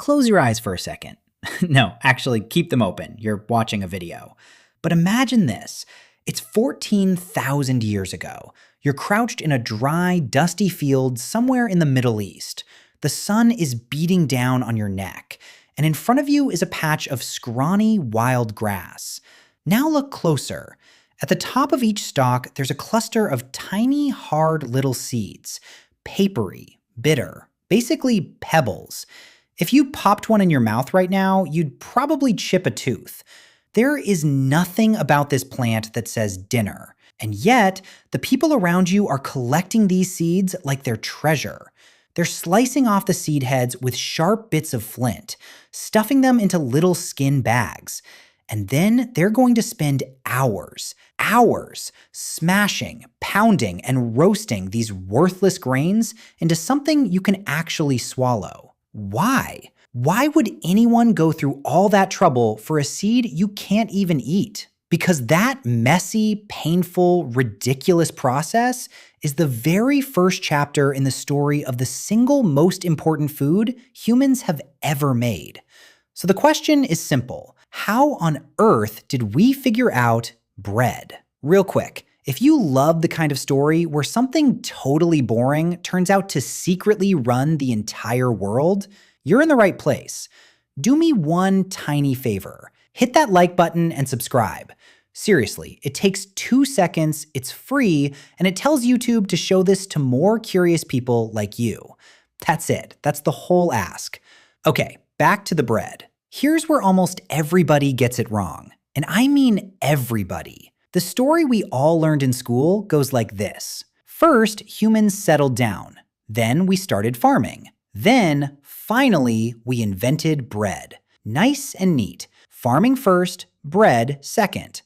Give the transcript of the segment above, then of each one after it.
close your eyes for a second. No, actually, keep them open. You're watching a video. But imagine this. It's 14,000 years ago. You're crouched in a dry, dusty field somewhere in the Middle East. The sun is beating down on your neck, and in front of you is a patch of scrawny, wild grass. Now look closer. At the top of each stalk, there's a cluster of tiny, hard little seeds. Papery, bitter, basically pebbles. If you popped one in your mouth right now, you'd probably chip a tooth. There is nothing about this plant that says dinner, and yet the people around you are collecting these seeds like they're treasure. They're slicing off the seed heads with sharp bits of flint, stuffing them into little skin bags. And then they're going to spend hours, smashing, pounding, and roasting these worthless grains into something you can actually swallow. Why? Why would anyone go through all that trouble for a seed you can't even eat? Because that messy, painful, ridiculous process is the very first chapter in the story of the single most important food humans have ever made. So the question is simple. How on earth did we figure out bread? Real quick, if you love the kind of story where something totally boring turns out to secretly run the entire world, you're in the right place. Do me one tiny favor. Hit that like button and subscribe. Seriously, it takes 2 seconds, it's free, and it tells YouTube to show this to more curious people like you. That's it. That's the whole ask. Okay, back to the bread. Here's where almost everybody gets it wrong. And I mean everybody. The story we all learned in school goes like this. First, humans settled down. Then we started farming. Then, finally, we invented bread. Nice and neat. Farming first, bread second.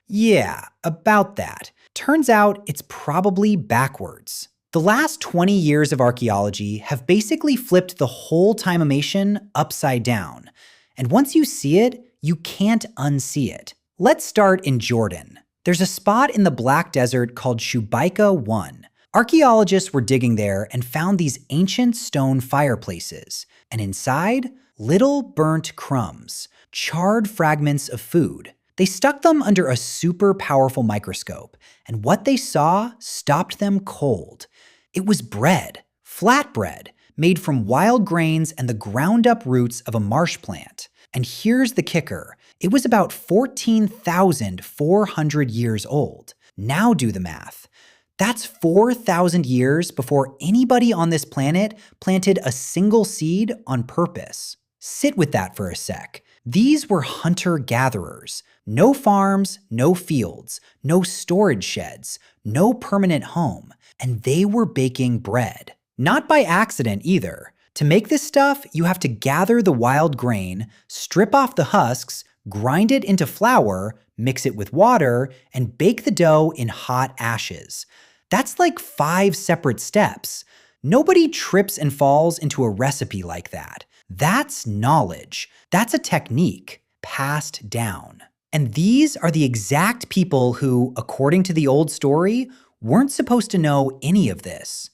Yeah, about that. Turns out it's probably backwards. The last 20 years of archaeology have basically flipped the whole time-o-mation upside down. And once you see it, you can't unsee it. Let's start in Jordan. There's a spot in the Black Desert called Shubaika 1. Archaeologists were digging there and found these ancient stone fireplaces. And inside, little burnt crumbs, charred fragments of food. They stuck them under a super powerful microscope, and what they saw stopped them cold. It was bread, flatbread, made from wild grains and the ground-up roots of a marsh plant. And here's the kicker. It was about 14,400 years old. Now do the math. That's 4,000 years before anybody on this planet planted a single seed on purpose. Sit with that for a sec. These were hunter-gatherers. No farms, no fields, no storage sheds, no permanent home. And they were baking bread. Not by accident either. To make this stuff, you have to gather the wild grain, strip off the husks, grind it into flour, mix it with water, and bake the dough in hot ashes. That's like 5 separate steps. Nobody trips and falls into a recipe like that. That's knowledge. That's a technique passed down. And these are the exact people who, according to the old story, weren't supposed to know any of this.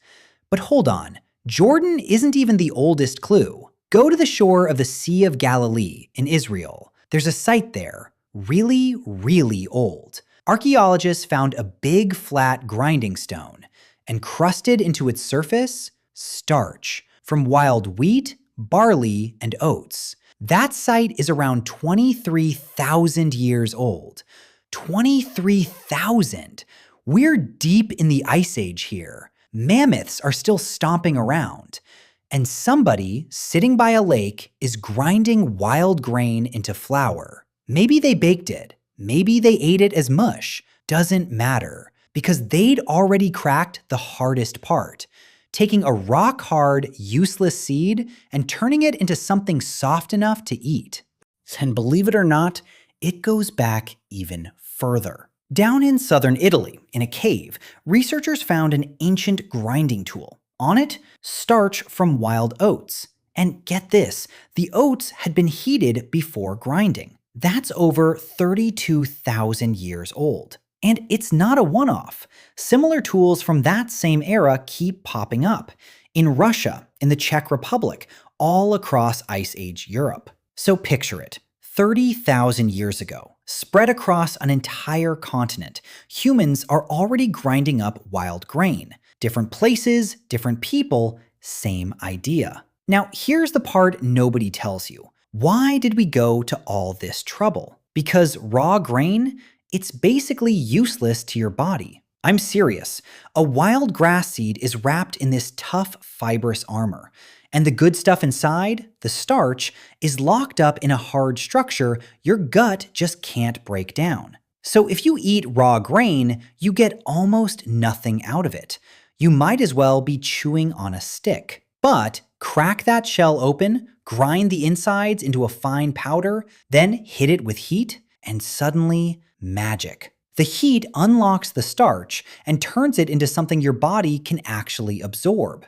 But hold on, Jordan isn't even the oldest clue. Go to the shore of the Sea of Galilee in Israel. There's a site there, really, really old. Archaeologists found a big flat grinding stone, and crusted into its surface, starch from wild wheat, barley, and oats. That site is around 23,000 years old. 23,000! We're deep in the Ice Age here. Mammoths are still stomping around. And somebody, sitting by a lake, is grinding wild grain into flour. Maybe they baked it. Maybe they ate it as mush. Doesn't matter. Because they'd already cracked the hardest part. Taking a rock-hard, useless seed and turning it into something soft enough to eat. And believe it or not, it goes back even further. Down in southern Italy, in a cave, researchers found an ancient grinding tool. On it, starch from wild oats. And get this, the oats had been heated before grinding. That's over 32,000 years old. And it's not a one-off. Similar tools from that same era keep popping up. In Russia, in the Czech Republic, all across Ice Age Europe. So picture it. 30,000 years ago, spread across an entire continent, humans are already grinding up wild grain. Different places, different people, same idea. Now, here's the part nobody tells you. Why did we go to all this trouble? Because raw grain, it's basically useless to your body. I'm serious. A wild grass seed is wrapped in this tough, fibrous armor. And the good stuff inside, the starch, is locked up in a hard structure your gut just can't break down. So if you eat raw grain, you get almost nothing out of it. You might as well be chewing on a stick. But crack that shell open, grind the insides into a fine powder, then hit it with heat, and suddenly, magic. The heat unlocks the starch and turns it into something your body can actually absorb.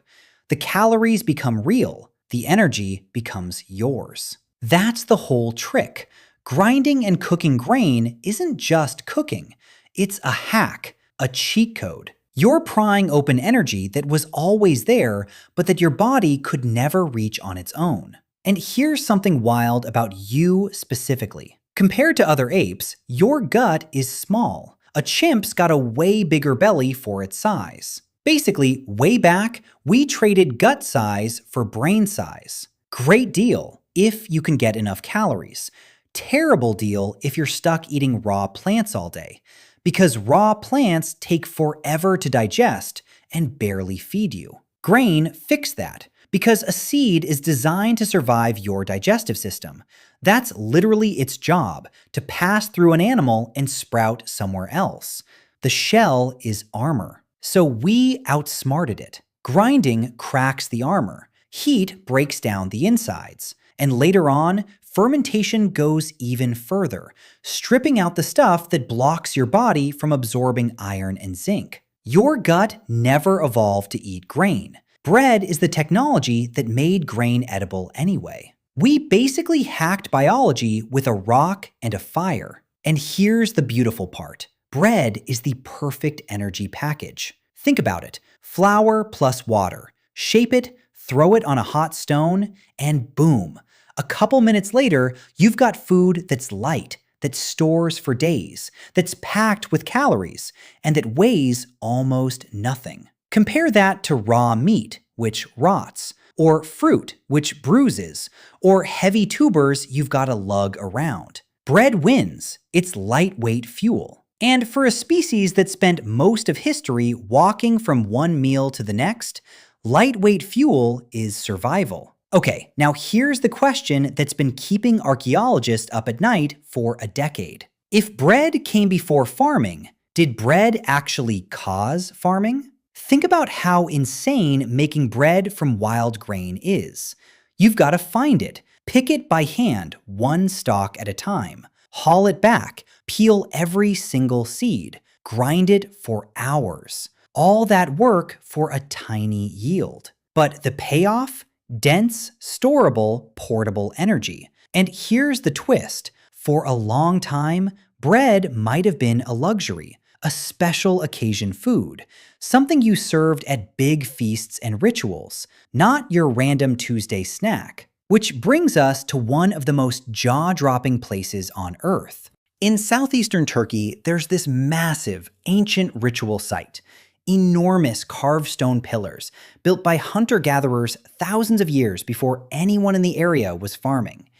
The calories become real, the energy becomes yours. That's the whole trick. Grinding and cooking grain isn't just cooking. It's a hack, a cheat code. You're prying open energy that was always there, but that your body could never reach on its own. And here's something wild about you specifically. Compared to other apes, your gut is small. A chimp's got a way bigger belly for its size. Basically, way back, we traded gut size for brain size. Great deal if you can get enough calories. Terrible deal if you're stuck eating raw plants all day. Because raw plants take forever to digest and barely feed you. Grain fixed that, because a seed is designed to survive your digestive system. That's literally its job, to pass through an animal and sprout somewhere else. The shell is armor. So we outsmarted it. Grinding cracks the armor. Heat breaks down the insides. And later on, fermentation goes even further, stripping out the stuff that blocks your body from absorbing iron and zinc. Your gut never evolved to eat grain. Bread is the technology that made grain edible anyway. We basically hacked biology with a rock and a fire. And here's the beautiful part. Bread is the perfect energy package. Think about it. Flour plus water. Shape it, throw it on a hot stone, and boom. A couple minutes later, you've got food that's light, that stores for days, that's packed with calories, and that weighs almost nothing. Compare that to raw meat, which rots, or fruit, which bruises, or heavy tubers you've got to lug around. Bread wins. It's lightweight fuel. And for a species that spent most of history walking from one meal to the next, lightweight fuel is survival. Okay, now here's the question that's been keeping archaeologists up at night for a decade. If bread came before farming, did bread actually cause farming? Think about how insane making bread from wild grain is. You've got to find it, pick it by hand, one stalk at a time, haul it back, peel every single seed, grind it for hours. All that work for a tiny yield. But the payoff? Dense, storable, portable energy. And here's the twist. For a long time, bread might have been a luxury, a special occasion food, something you served at big feasts and rituals, not your random Tuesday snack. Which brings us to one of the most jaw-dropping places on Earth. In southeastern Turkey, there's this massive, ancient ritual site. Enormous carved stone pillars, built by hunter-gatherers thousands of years before anyone in the area was farming.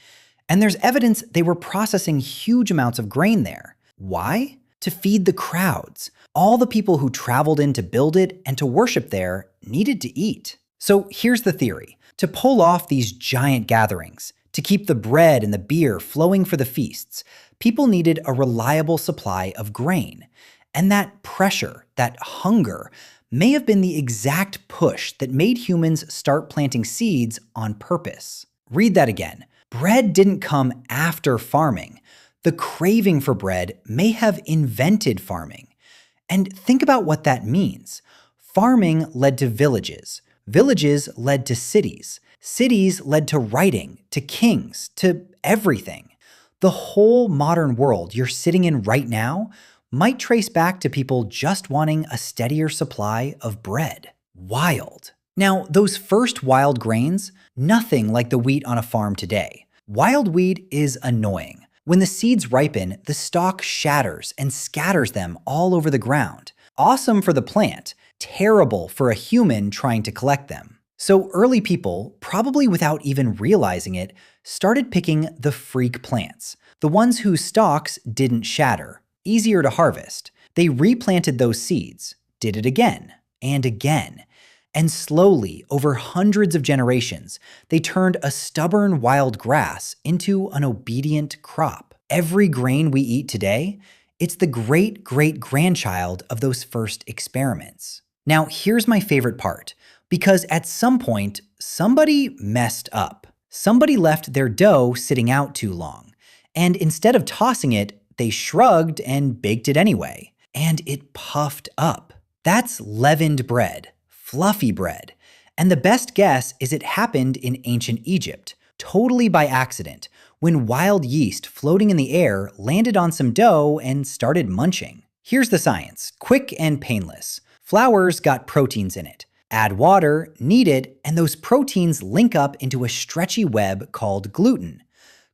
And there's evidence they were processing huge amounts of grain there. Why? To feed the crowds. All the people who traveled in to build it and to worship there needed to eat. So here's the theory. To pull off these giant gatherings, to keep the bread and the beer flowing for the feasts, people needed a reliable supply of grain. And that pressure, that hunger, may have been the exact push that made humans start planting seeds on purpose. Read that again. Bread didn't come after farming. The craving for bread may have invented farming. And think about what that means. Farming led to villages. Villages led to cities. Cities led to writing, to kings, to everything. The whole modern world you're sitting in right now might trace back to people just wanting a steadier supply of bread. Wild. Now, those first wild grains, Nothing like the wheat on a farm today. Wild wheat is annoying. When the seeds ripen, the stalk shatters and scatters them all over the ground. Awesome for the plant, terrible for a human trying to collect them. So early people, probably without even realizing it, started picking the freak plants, the ones whose stalks didn't shatter, easier to harvest. They replanted those seeds, did it again and again. And slowly, over hundreds of generations, they turned a stubborn wild grass into an obedient crop. Every grain we eat today, it's the great-great-grandchild of those first experiments. Now, here's my favorite part, because at some point, somebody messed up. Somebody left their dough sitting out too long, and instead of tossing it, they shrugged and baked it anyway, and it puffed up. That's leavened bread. Fluffy bread. And the best guess is it happened in ancient Egypt, totally by accident, when wild yeast floating in the air landed on some dough and started munching. Here's the science, quick and painless. Flour's got proteins in it. Add water, knead it, and those proteins link up into a stretchy web called gluten.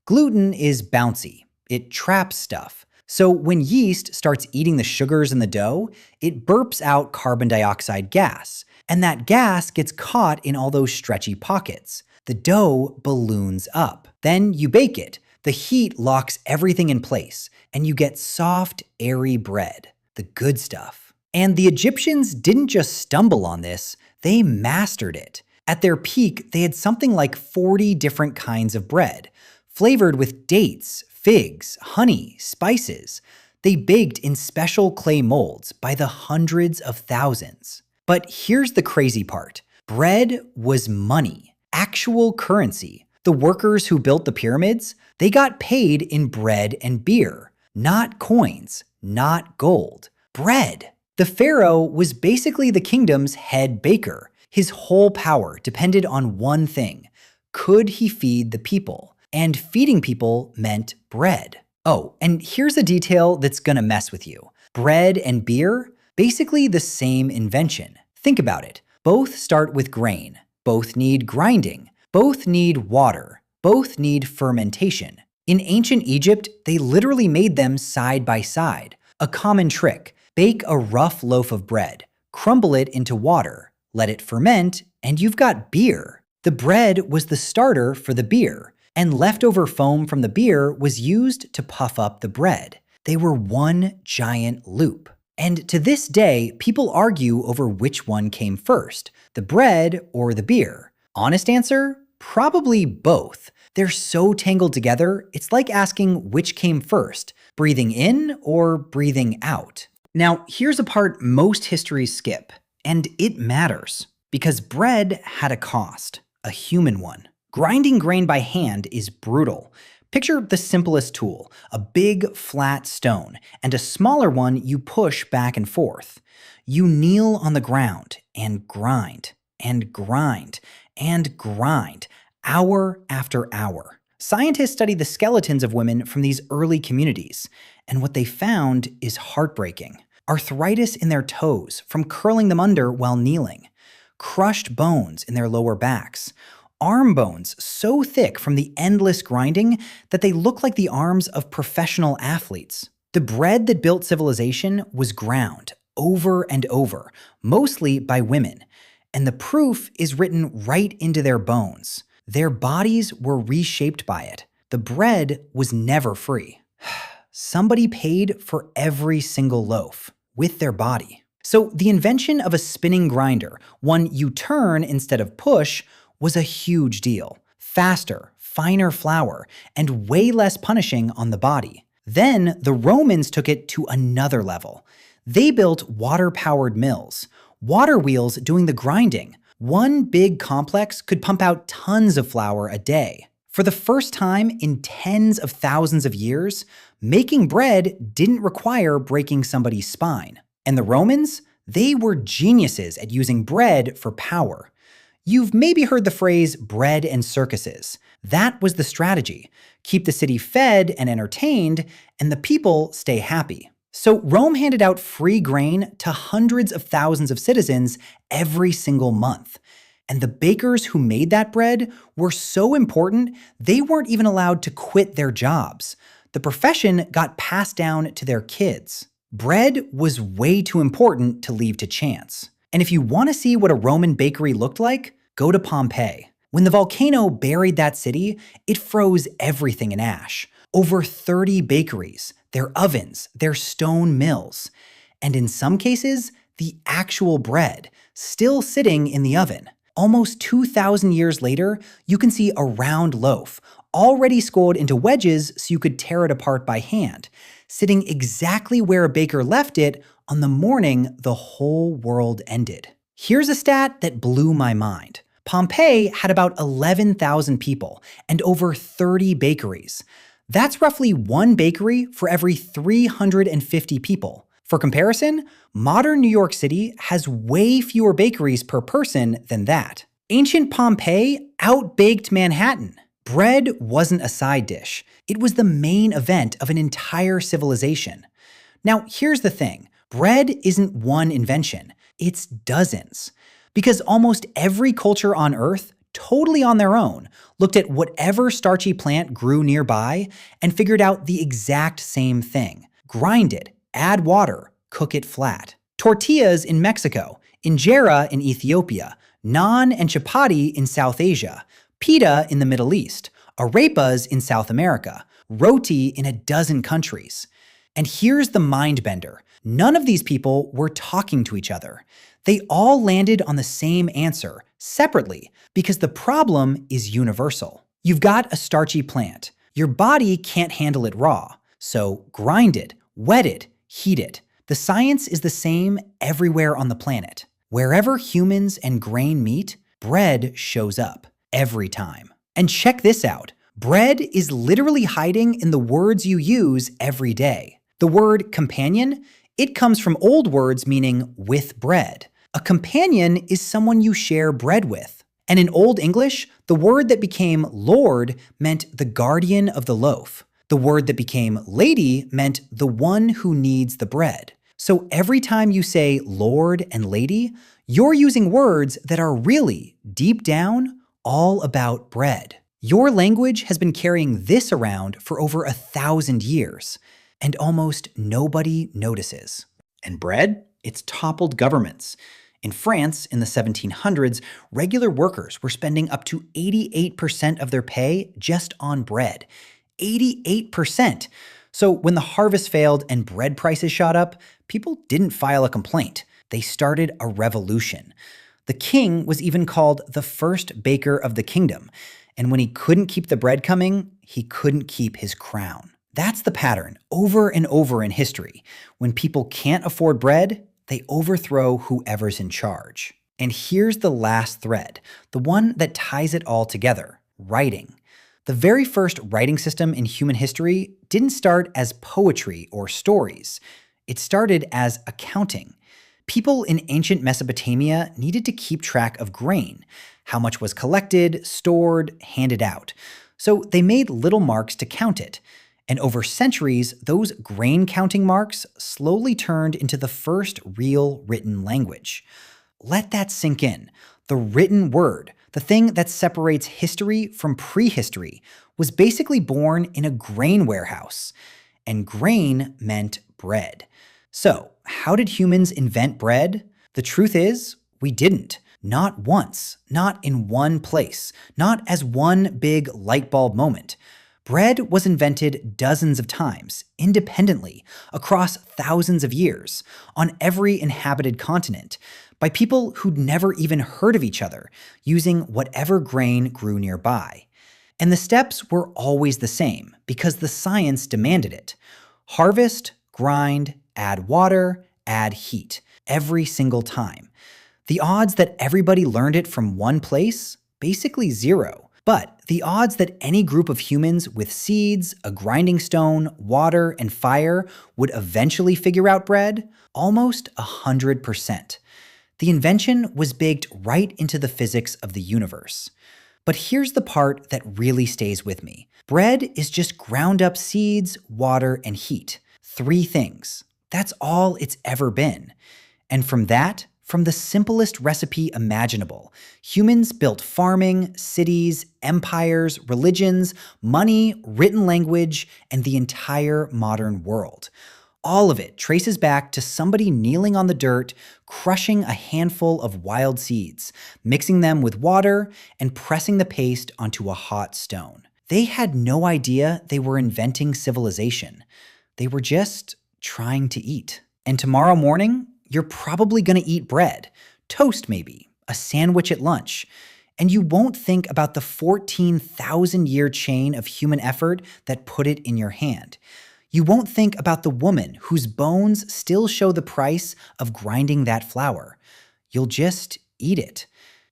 Gluten is bouncy. It traps stuff. So when yeast starts eating the sugars in the dough, it burps out carbon dioxide gas. And that gas gets caught in all those stretchy pockets. The dough balloons up. Then you bake it. The heat locks everything in place, and you get soft, airy bread. The good stuff. And the Egyptians didn't just stumble on this, they mastered it. At their peak, they had something like 40 different kinds of bread, flavored with dates, figs, honey, spices. They baked in special clay molds by the hundreds of thousands. But here's the crazy part. Bread was money, actual currency. The workers who built the pyramids, they got paid in bread and beer, not coins, not gold. Bread. The pharaoh was basically the kingdom's head baker. His whole power depended on one thing. Could he feed the people? And feeding people meant bread. Oh, and here's a detail that's gonna mess with you. Bread and beer? Basically the same invention. Think about it. Both start with grain. Both need grinding. Both need water. Both need fermentation. In ancient Egypt, they literally made them side by side. A common trick. Bake a rough loaf of bread. Crumble it into water. Let it ferment, and you've got beer. The bread was the starter for the beer, and leftover foam from the beer was used to puff up the bread. They were one giant loop. And to this day, people argue over which one came first, the bread or the beer. Honest answer? Probably both. They're so tangled together, it's like asking which came first, breathing in or breathing out. Now, here's a part most histories skip, and it matters, because bread had a cost, a human one. Grinding grain by hand is brutal. Picture the simplest tool, a big flat stone, and a smaller one you push back and forth. You kneel on the ground and grind, and grind, and grind, hour after hour. Scientists studied the skeletons of women from these early communities, and what they found is heartbreaking. Arthritis in their toes from curling them under while kneeling. Crushed bones in their lower backs. Arm bones so thick from the endless grinding that they look like the arms of professional athletes. The bread that built civilization was ground over and over, mostly by women, and the proof is written right into their bones. Their bodies were reshaped by it. The bread was never free. Somebody paid for every single loaf with their body. So the invention of a spinning grinder, one you turn instead of push, was a huge deal. Faster, finer flour, and way less punishing on the body. Then the Romans took it to another level. They built water-powered mills, water wheels doing the grinding. One big complex could pump out tons of flour a day. For the first time in tens of thousands of years, making bread didn't require breaking somebody's spine. And the Romans? They were geniuses at using bread for power. You've maybe heard the phrase bread and circuses. That was the strategy. Keep the city fed and entertained, and the people stay happy. So Rome handed out free grain to hundreds of thousands of citizens every single month. And the bakers who made that bread were so important, they weren't even allowed to quit their jobs. The profession got passed down to their kids. Bread was way too important to leave to chance. And if you want to see what a Roman bakery looked like, go to Pompeii. When the volcano buried that city, it froze everything in ash. Over 30 bakeries, their ovens, their stone mills, and in some cases, the actual bread, still sitting in the oven. Almost 2,000 years later, you can see a round loaf, already scored into wedges so you could tear it apart by hand, sitting exactly where a baker left it on the morning the whole world ended. Here's a stat that blew my mind. Pompeii had about 11,000 people and over 30 bakeries. That's roughly one bakery for every 350 people. For comparison, modern New York City has way fewer bakeries per person than that. Ancient Pompeii outbaked Manhattan. Bread wasn't a side dish. It was the main event of an entire civilization. Now, here's the thing. Bread isn't one invention. It's dozens. Because almost every culture on Earth, totally on their own, looked at whatever starchy plant grew nearby and figured out the exact same thing. Grind it, add water, cook it flat. Tortillas in Mexico, injera in Ethiopia, naan and chapati in South Asia, pita in the Middle East, arepas in South America, roti in a dozen countries. And here's the mind bender. None of these people were talking to each other. They all landed on the same answer, separately, because the problem is universal. You've got a starchy plant. Your body can't handle it raw. So grind it, wet it, heat it. The science is the same everywhere on the planet. Wherever humans and grain meet, bread shows up. Every time. And check this out. Bread is literally hiding in the words you use every day. The word companion, it comes from old words meaning with bread. A companion is someone you share bread with. And in Old English, the word that became lord meant the guardian of the loaf. The word that became lady meant the one who needs the bread. So every time you say lord and lady, you're using words that are really, deep down, all about bread. Your language has been carrying this around for over 1,000 years, and almost nobody notices. And bread? It's toppled governments. In France, in the 1700s, regular workers were spending up to 88% of their pay just on bread. 88%! So when the harvest failed and bread prices shot up, people didn't file a complaint. They started a revolution. The king was even called the first baker of the kingdom. And when he couldn't keep the bread coming, he couldn't keep his crown. That's the pattern over and over in history. When people can't afford bread, they overthrow whoever's in charge. And here's the last thread, the one that ties it all together, writing. The very first writing system in human history didn't start as poetry or stories. It started as accounting. People in ancient Mesopotamia needed to keep track of grain, how much was collected, stored, handed out. So they made little marks to count it. And over centuries, those grain counting marks slowly turned into the first real written language. Let that sink in. The written word, the thing that separates history from prehistory, was basically born in a grain warehouse. And grain meant bread. So, how did humans invent bread? The truth is, we didn't. Not once, not in one place, not as one big light bulb moment. Bread was invented dozens of times, independently, across thousands of years, on every inhabited continent, by people who'd never even heard of each other, using whatever grain grew nearby. And the steps were always the same, because the science demanded it. Harvest, grind, add water, add heat, every single time. The odds that everybody learned it from one place? Basically zero. But the odds that any group of humans with seeds, a grinding stone, water, and fire would eventually figure out bread? Almost 100%. The invention was baked right into the physics of the universe. But here's the part that really stays with me. Bread is just ground up seeds, water, and heat. 3 things. That's all it's ever been. And from that, From the simplest recipe imaginable, humans built farming, cities, empires, religions, money, written language, and the entire modern world. All of it traces back to somebody kneeling on the dirt, crushing a handful of wild seeds, mixing them with water, and pressing the paste onto a hot stone. They had no idea they were inventing civilization. They were just trying to eat. And tomorrow morning, you're probably going to eat bread, toast maybe, a sandwich at lunch. And you won't think about the 14,000-year chain of human effort that put it in your hand. You won't think about the woman whose bones still show the price of grinding that flour. You'll just eat it.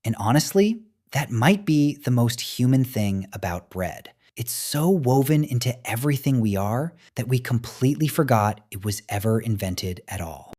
And honestly, that might be the most human thing about bread. It's so woven into everything we are that we completely forgot it was ever invented at all.